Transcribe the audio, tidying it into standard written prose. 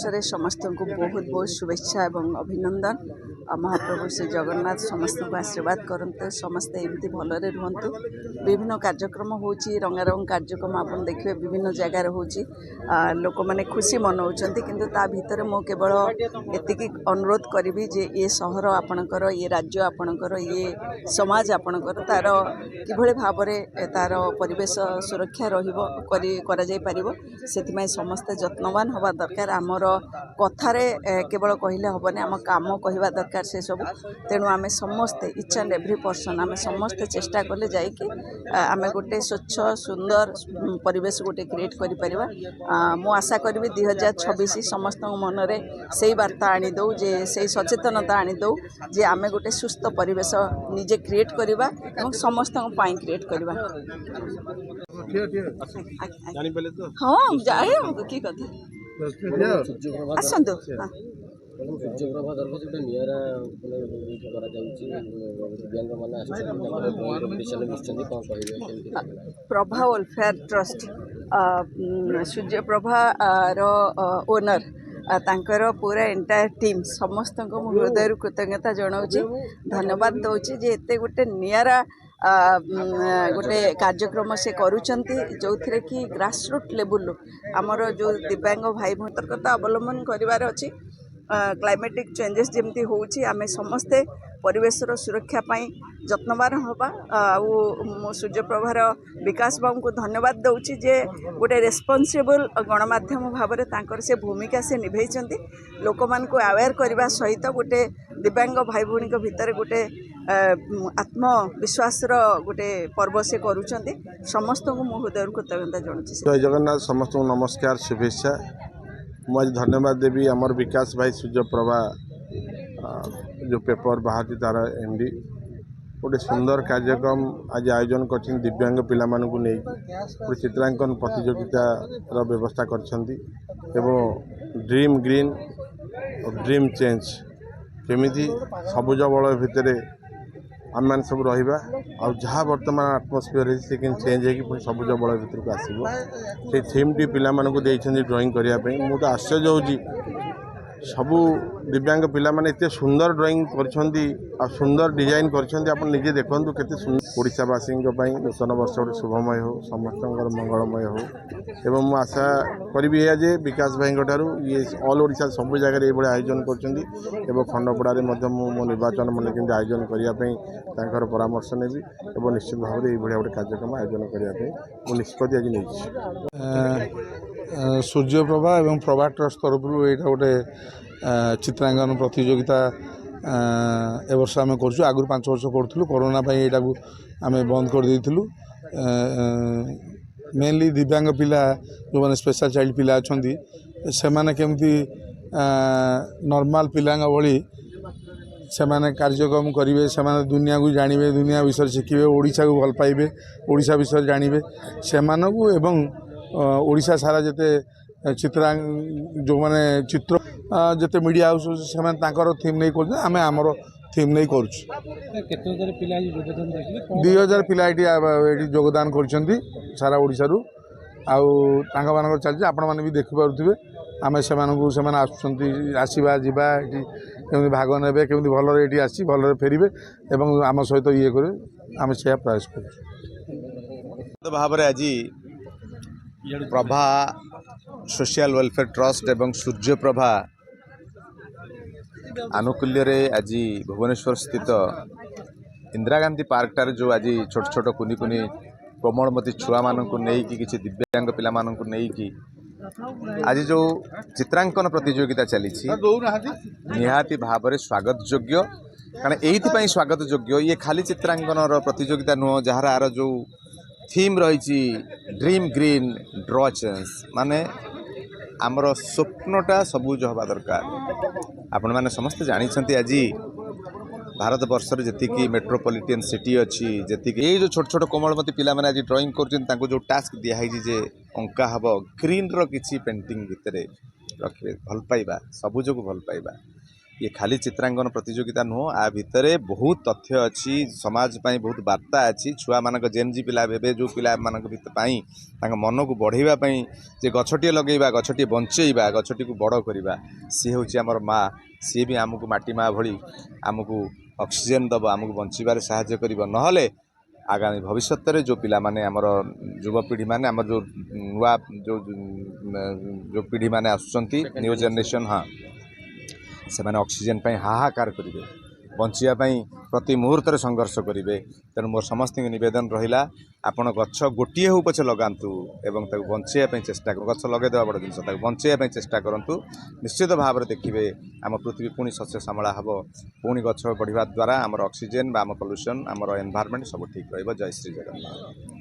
नववर्ष समस्त को बहुत बहुत शुभेच्छा और अभिनंदन। महाप्रभु श्री जगन्नाथ समस्त को आशीर्वाद करते समस्ते एमती भलरे रुहतु। विभिन्न कार्यक्रम हो रंगारंग कार्यक्रम आप देखिए विभिन्न जगार हो लोक मैंने खुशी मनाऊँ किंतु ता भितर मु केवल एतिकी अनुरोध करी जे ये सहर आपणकर ये राज्य आपणकर ये समाज आपणकर तार किभଳି भावरे तार परिवेश सुरक्षा रही समस्ते जत्नवान हवा दरकार। आमर कथारे केवल कहले हेनी आम काम कहवा दरकार से सब। तेणु आम समस्ते इच एंड एव्री पर्सन आम समस्ते चेष्टा कले जाइए आम गोटे स्वच्छ सुंदर परिवेश गोटे क्रिएट कर मु आशा करी 2026 समस्त मनरे से वार्ता आनीदौ जे से सचेतनता आनीदौ जे आम गोटे सुस्थ परिवेश निजे क्रिएट करवा और समस्त क्रिएट करवा। हाँ जाए कि कथा आसतु Prabha welfare trust Suryaprabha owner तांकर पूरा एंटायर टीम समस्त हृदय कृतज्ञता जनाऊँगी धन्यवाद दूची जे एते गोटे नियारा गोटे कार्यक्रम से करुँच जो थे कि ग्रासरूट लेवल आमर जो दिव्यांग भाई सतर्कता अवलंबन करार अच्छी क्लाइमेटिक चेंजेस जमती होची आमे समस्ते परिवेशर सुरक्षापी जत्नवान हवा। सूर्यप्रभार विकास बाबू को धन्यवाद दूची जे गोटे रेस्पॉन्सिबल गणमाध्यम भाव में से भूमिका से निभे लोक मान को अवेयर करने सहित गोटे दिव्यांग भाई भौणी भितर गोटे आत्मविश्वास गोटे पर्व से करुँच समस्त को मो हृदय कृतज्ञता जनाऊँ। जय जगन्नाथ समस्त नमस्कार शुभेच्छा। मुझे धन्यवाद देवी आमर विकास भाई सूर्यप्रभा जो पेपर बाहर तार एमडी गोटे सुंदर कार्यक्रम आज आयोजन कर दिव्यांग पिला नहीं चित्रांकन प्रतियोगितार व्यवस्था कर ड्रीम ग्रीन और ड्रीम चेंज केमिति सबुज बल भितर आम मैंने सब रहा और जहाँ बर्तमान आटमोस्फियर से चेंज हो सबुज बल भर को आसो से थीम टी पिला ड्राइंग करने मुझे तो आश्चर्य होगी सबू दिव्यांग पिला माने इतने सुंदर ड्राइंग कर सुंदर डिजाइन करजे देखूँ केते ओडावासी नूतन वर्ष गोटे शुभमय हो समस्त मंगलमय हो एवं मु आशा करी जे विकास भाई ये ऑल ओडिशा सब जगह ये आयोजन कर खंडपड़ा मो निर्वाचन मन के आयोजन करने परामर्श नेबी और निश्चित भाव में ये गोटे कार्यक्रम आयोजन करने निष्पत्ति आज नहीं। सूर्यप्रभा एवं प्रभा ट्रस्ट तरफ यहाँ गोटे चित्रांकन प्रतियोगिता ए वर्ष आम कर आगु 5 वर्ष करूँ कोरोना यहाँ आम बंद कर देलु। मेनली दिव्यांग पिला जो मैंने स्पेशल चाइल्ड पिला अच्छा से केमती नॉर्मल पिला भली से कार्यक्रम करेंगे से दुनिया को जानवे दुनिया विषय शिखे ओडिशा को भल पाइबे ओडिशा विषय जानवे से एवं ओडिशा सारा जिते चित्रा जो माने चित्र जिते मीडिया हाउस से थीम नहीं कर आम आमर थीम नहीं कर 2000 पिला ये योगदान कर सारा ओडिशा रु आउ चलती आपण मैंने भी देखिपे आम से आसवा जावा कमी भाग ने कमी भल ये आसी भल फेरबे और आम सहित ये कर आम से प्रयास कर भाव आज प्रभा सोशल वेलफेयर ट्रस्ट एवं सूर्यप्रभा आनुकूल्य आज भुवनेश्वर स्थित इंदिरा गांधी पार्क टार जो आज छोट छोट कुनी कुनी कोमलमती छुआ मान किसी दिव्यांग पिला नहीं आज जो चित्रांकन प्रतियोगिता चली निहाती भाव में स्वागत योग्य कारण ये स्वागत योग्य ये खाली चित्रांकन प्रतियोगिता नुह जार आर जो थीम रही ड्रीम ग्रीन ड्र चेंज माने आमर स्वप्नटा सबुज हवा दरकार। आपण मैंने समस्त जानते आज भारत वर्षर जी मेट्रोपॉलिटन सिटी अच्छी जी ये जो छोट छोट कोमलमती पिला माने आज ड्राइंग कर जो टास्क दिखाई जे अंका हम ग्रीन रो किसी पेंटिंग भितर रखे भल पाइबा सबुज को भल पाइबा ये खाली चित्रांकन प्रतियोगिता नुह आ भितर बहुत तथ्य अच्छी समाज पाई बहुत वार्ता अच्छी छुआ मानक जेनजी पिला बेबे जो पिला मानक भितर मन को बढ़ावा जे गछटिए लगेबा गछटिए बंचेबा गछटी को बड़ करवा सी हूँ आमर माँ सी भी आमको माटी माँ भली आमको ऑक्सीजन दब आमको बंचार साहाय्य कर नहले आगामी भविष्य में जो पिला माने आमर युवपीढ़ी माने आमर जो नुआ जो पीढ़ी माने आसुचंती न्यू जनरेशन हाँ से माने ऑक्सीजन पाई हाहाकार करेंगे बचापी प्रति मुहूर्त संघर्ष करेंगे तेणु मोर समस्त नवेदन रहा आपण गछ गोटे हो पछे लगातु एवं बचाई चेष्टा कर गछ लगेदेवा बड़ जिन बचाई चेष्टा करूँ निश्चित भाव में देखिए आम पृथ्वी पुणी शस्य श्यामला हम पुणी गछ बढ़िया द्वारा आमर ऑक्सीजन आम पॉल्यूशन आमर एनवायरनमेंट सब ठीक रही जय श्री जगन्नाथ।